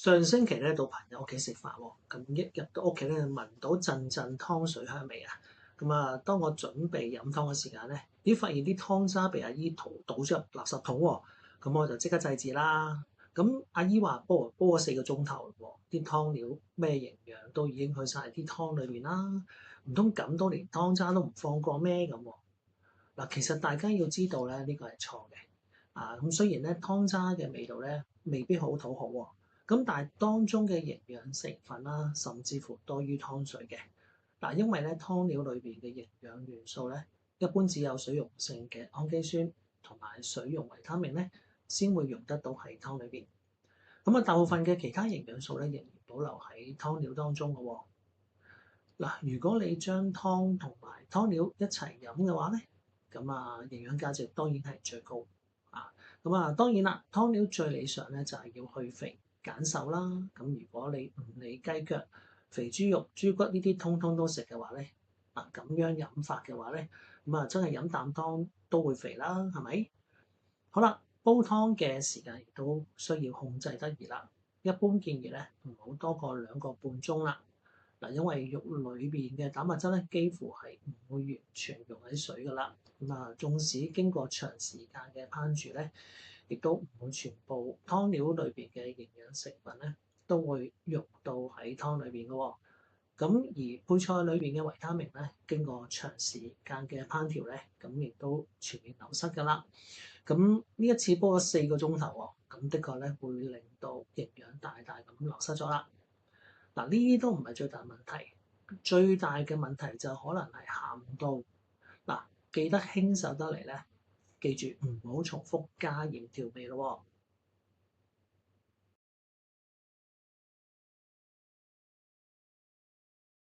上星期咧到朋友屋企食飯喎，咁一入到屋企咧聞到陣陣湯水香味啊！咁啊，當我準備飲湯嘅時間咧，咦發現啲湯渣被阿姨倒咗入垃圾桶喎，咁我就即刻制止啦。咁阿姨話煲咗4個鐘頭喎，啲湯料咩營養都已經去晒啲湯裏面啦，唔通咁多連湯渣都唔放過咩咁喎？嗱，其實大家要知道咧，呢個係錯嘅。咁雖然咧湯渣嘅味道咧未必好討好喎，咁但係當中嘅營養成分啦，甚至乎多於湯水嘅。嗱，因為咧湯料裏邊嘅營養元素咧，一般只有水溶性嘅氨基酸同埋水溶維他命咧，先會用得到喺湯裏邊。咁啊，大部分嘅其他營養素咧，仍然保留喺湯料當中嘅喎。嗱，如果你將湯同埋湯料一齊飲嘅話咧，咁啊營養價值當然係最高啊。咁啊當然啦，湯料最理想咧就係要去肥減瘦啦。咁如果你唔理雞腳、肥豬肉、豬骨呢啲通通都食嘅話咧，咁樣飲法嘅話咧，咁啊真係飲啖湯都會肥啦，係咪？好啦，煲湯嘅時間亦都需要控制得宜啦。一般建議咧唔好多過2個半鐘啦。嗱，因為肉裏邊嘅蛋白質咧，幾乎係唔會完全溶喺水噶啦。咁啊，縱使經過長時間嘅烹煮咧，亦都唔會全部湯料裏邊嘅營養成分咧，都會溶到喺湯裏邊嘅喎。咁而配菜裏邊嘅維他命咧，經過長時間嘅烹調咧，咁亦都全面流失噶啦。咁呢一次煲咗4個鐘頭喎，咁的確咧會令到營養大大咁流失咗啦。嗱，呢啲都唔係最大問題，最大嘅問題就可能係鹹度。嗱，記得輕手得嚟咧，記住唔好重複加鹽調味咯喎。